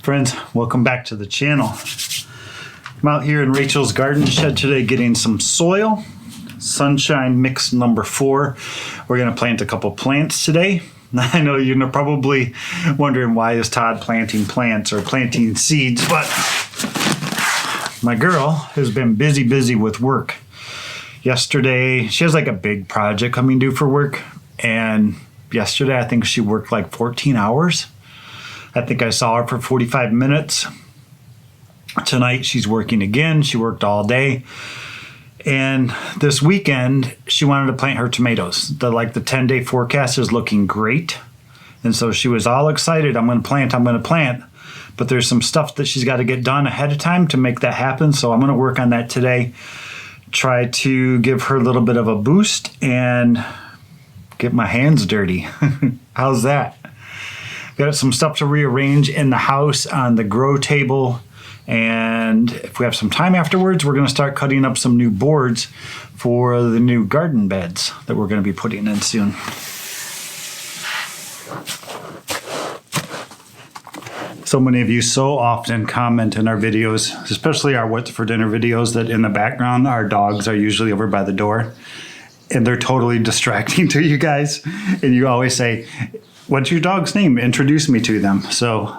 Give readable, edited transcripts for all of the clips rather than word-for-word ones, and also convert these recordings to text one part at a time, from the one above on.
Friends, welcome back to the channel. I'm out here in Rachel's garden shed today getting some soil. Sunshine mix number 4. We're going to plant a couple plants today. I know you're probably wondering, why is Todd planting plants or planting seeds, but my girl has been busy with work. Yesterday, she has like a big project coming due for work, and yesterday I think she worked like 14 hours. I think I saw her for 45 minutes. Tonight she's working again. She worked all day. And this weekend she wanted to plant her tomatoes. The 10-day forecast is looking great. And so she was all excited. I'm going to plant. But there's some stuff that she's got to get done ahead of time to make that happen. So I'm going to work on that today. Try to give her a little bit of a boost and get my hands dirty. How's that? Got some stuff to rearrange in the house on the grow table, and if we have some time afterwards, we're going to start cutting up some new boards for the new garden beds that we're going to be putting in soon. So many of you so often comment in our videos, especially our What's for Dinner videos, that in the background our dogs are usually over by the door and they're totally distracting to you guys, and you always say, "What's your dog's name? Introduce me to them." So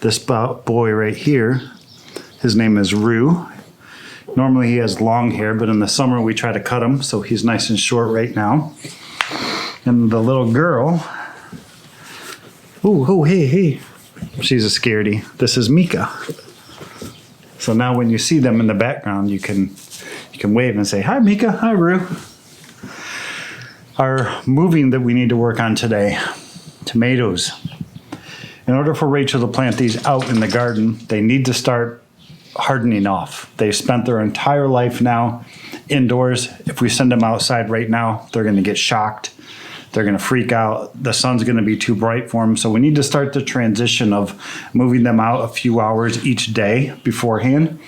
this boy right here, his name is Rue. Normally he has long hair, but in the summer we try to cut him, so he's nice and short right now. And the little girl, oh, hey, she's a scaredy. This is Mika. So now when you see them in the background, you can wave and say, "Hi, Mika. Hi, Rue." Our moving that we need to work on today. Tomatoes. In order for Rachel to plant these out in the garden, they need to start hardening off. They've spent their entire life now indoors. If we send them outside right now, they're going to get shocked. They're going to freak out. The sun's going to be too bright for them. So we need to start the transition of moving them out a few hours each day beforehand.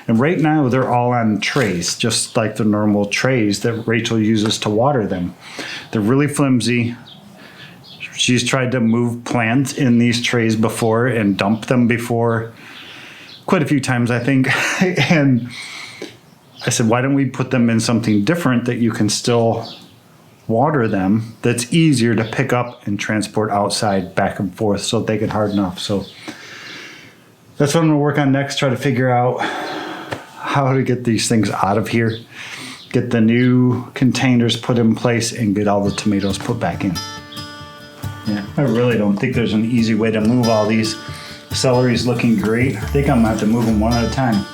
And right now they're all on trays, just like the normal trays that Rachel uses to water them. They're really flimsy. She's tried to move plants in these trays before and dump them before, quite a few times, I think. And I said, why don't we put them in something different that you can still water them, that's easier to pick up and transport outside back and forth so they can harden off. So that's what I'm going to work on next, try to figure out how to get these things out of here, get the new containers put in place, and get all the tomatoes put back in. Yeah, I really don't think there's an easy way to move all these. Celery's looking great. I think I'm going to have to move them one at a time.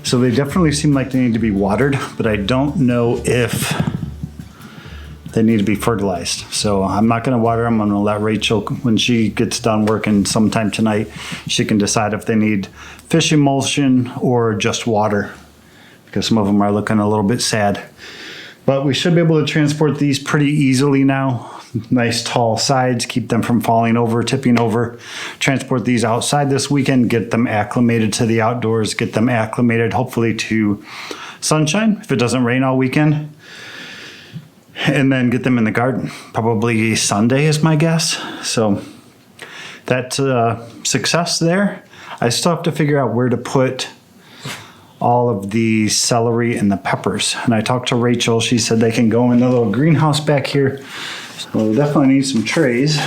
So they definitely seem like they need to be watered, but I don't know if they need to be fertilized. So I'm not going to water them. I'm going to let Rachel, when she gets done working sometime tonight, she can decide if they need fish emulsion or just water, because some of them are looking a little bit sad. But we should be able to transport these pretty easily now. Nice tall sides, keep them from falling over, tipping over. Transport these outside this weekend, get them acclimated to the outdoors, get them acclimated hopefully to sunshine if it doesn't rain all weekend. And then get them in the garden. Probably Sunday is my guess. So that's a success there. I still have to figure out where to put all of the celery and the peppers. And I talked to Rachel. She said they can go in the little greenhouse back here. So we'll definitely need some trays.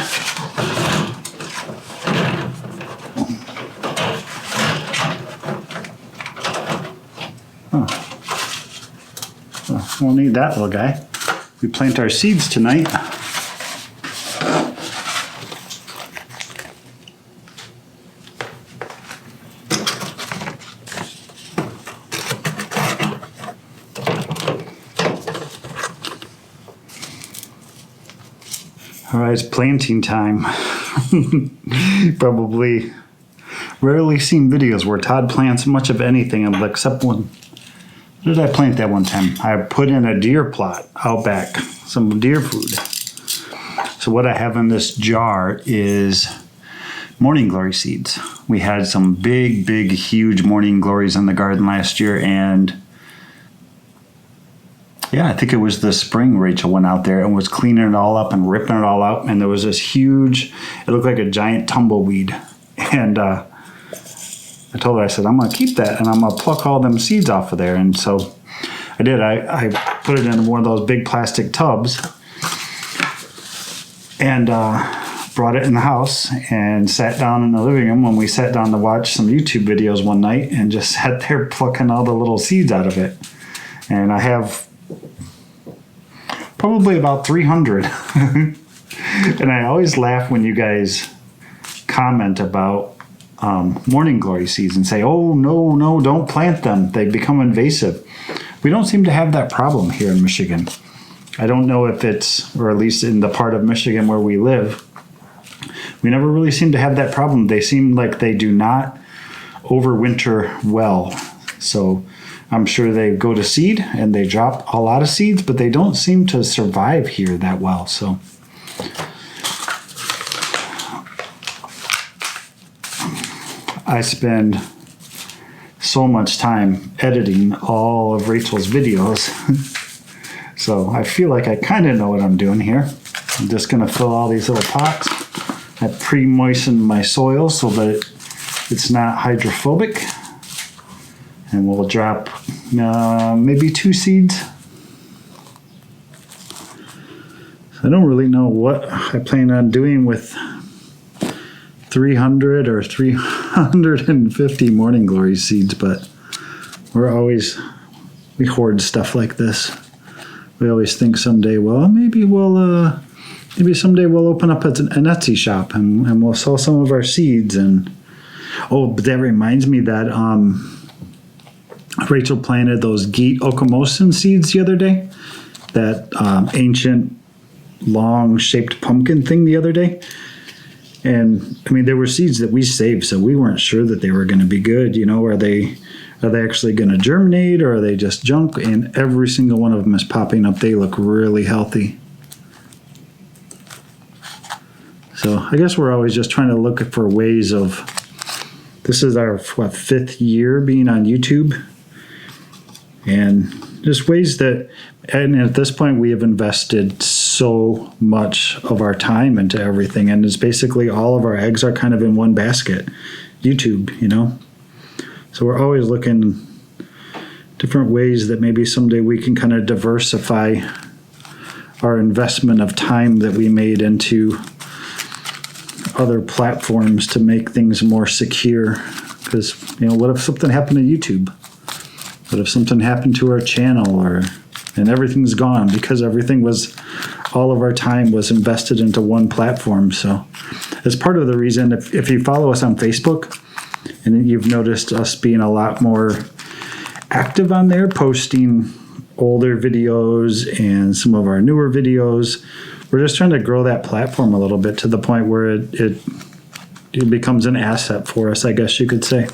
Well, we'll need that little guy. We plant our seeds tonight. All right, it's planting time. Probably rarely seen videos where Todd plants much of anything except one. What did I plant that one time? I put in a deer plot out back, some deer food. So what I have in this jar is morning glory seeds. We had some big, huge morning glories in the garden last year, and yeah, I think it was the spring Rachel went out there and was cleaning it all up and ripping it all out. And there was this huge, it looked like a giant tumbleweed. And I told her, I said, I'm going to keep that and I'm going to pluck all them seeds off of there. And so I did. I put it in one of those big plastic tubs and brought it in the house and sat down in the living room when we sat down to watch some YouTube videos one night and just sat there plucking all the little seeds out of it. And I have probably about 300. And I always laugh when you guys comment about morning glory seeds and say, oh, no, don't plant them. They become invasive. We don't seem to have that problem here in Michigan. I don't know if it's, or at least in the part of Michigan where we live, we never really seem to have that problem. They seem like they do not overwinter well. So I'm sure they go to seed and they drop a lot of seeds, but they don't seem to survive here that well. So I spend so much time editing all of Rachel's videos. So I feel like I kind of know what I'm doing here. I'm just going to fill all these little pots. I pre-moisten my soil so that it's not hydrophobic. And we'll drop maybe 2 seeds. I don't really know what I plan on doing with 300 or 350 morning glory seeds, but we hoard stuff like this. We always think someday, well, maybe someday we'll open up an Etsy shop and we'll sell some of our seeds. And but that reminds me that Rachel planted those Geet Okamosin seeds the other day, that ancient long-shaped pumpkin thing the other day. And I mean, there were seeds that we saved, so we weren't sure that they were going to be good. You know, are they actually going to germinate, or are they just junk? And every single one of them is popping up. They look really healthy. So I guess we're always just trying to look for ways of. This is our 5th year being on YouTube, and just ways that. And at this point, we have invested so much of our time into everything, and it's basically all of our eggs are kind of in one basket. YouTube, you know. So we're always looking different ways that maybe someday we can kind of diversify our investment of time that we made into other platforms to make things more secure. Because, you know, what if something happened to YouTube? What if something happened to our channel, and everything's gone because all of our time was invested into one platform. So as part of the reason, if you follow us on Facebook, and you've noticed us being a lot more active on there, posting older videos and some of our newer videos. We're just trying to grow that platform a little bit to the point where it becomes an asset for us, I guess you could say.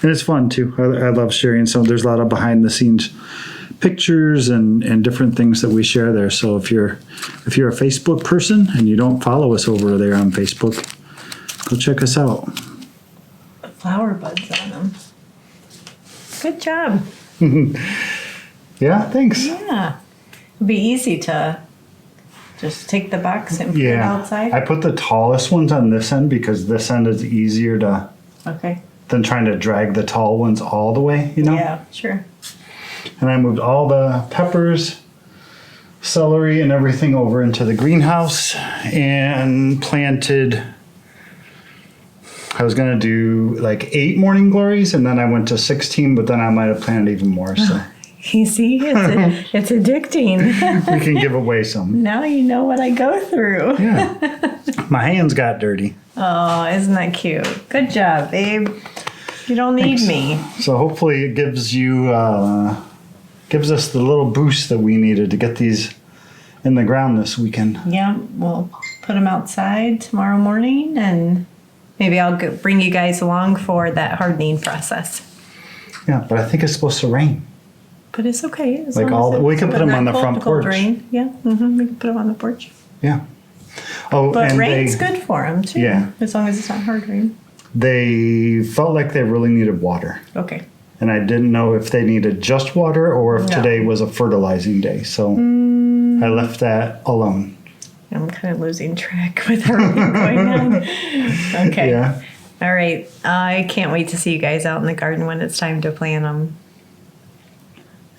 And it's fun too. I love sharing there's a lot of behind the scenes pictures and different things that we share there. So if you're a Facebook person and you don't follow us over there on Facebook, go check us out. Flower buds on them. Good job. Yeah, thanks. Yeah. It'd be easy to Just take the box and put it Yeah. outside? I put the tallest ones on this end because this end is easier to Okay. than trying to drag the tall ones all the way, you know? Yeah, sure. And I moved all the peppers, celery, and everything over into the greenhouse and planted. I was gonna do like 8 morning glories, and then I went to 16, but then I might have planted even more. So You see, it's addicting. we can give away some. Now you know what I go through. Yeah. My hands got dirty. Oh, isn't that cute? Good job, babe. You don't need me. So hopefully it gives you, gives us the little boost that we needed to get these in the ground this weekend. Yeah, we'll put them outside tomorrow morning, and maybe I'll bring you guys along for that hardening process. Yeah, but I think it's supposed to rain. But it's okay. As Like long all as the- we it's can put them not on the cold front to cold porch. Rain. Yeah, we can put them on the porch. Yeah. Oh, But and rain's good for them too. Yeah. As long as it's not hard rain. they felt like they really needed water. Okay. And I didn't know if they needed just water or if No. today was a fertilizing day. So I left that alone. I'm kind of losing track with everything going on. Okay. Yeah. All right. I can't wait to see you guys out in the garden when it's time to plant them.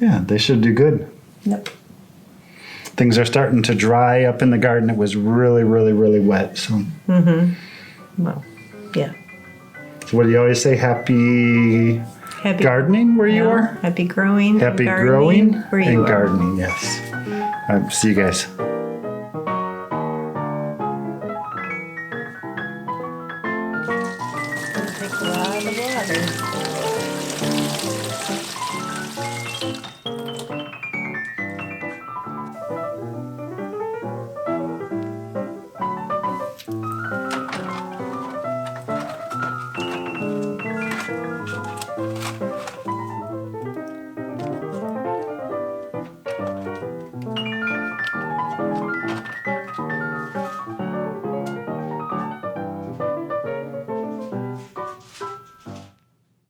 Yeah, they should do good. Yep. Things are starting to dry up in the garden. It was really, really, really wet. So Well, yeah. what do you always say? Happy Happy gardening where you no, are? Happy growing. Happy gardening growing where you and are. gardening, yes. All right, see you guys. Take a lot of water.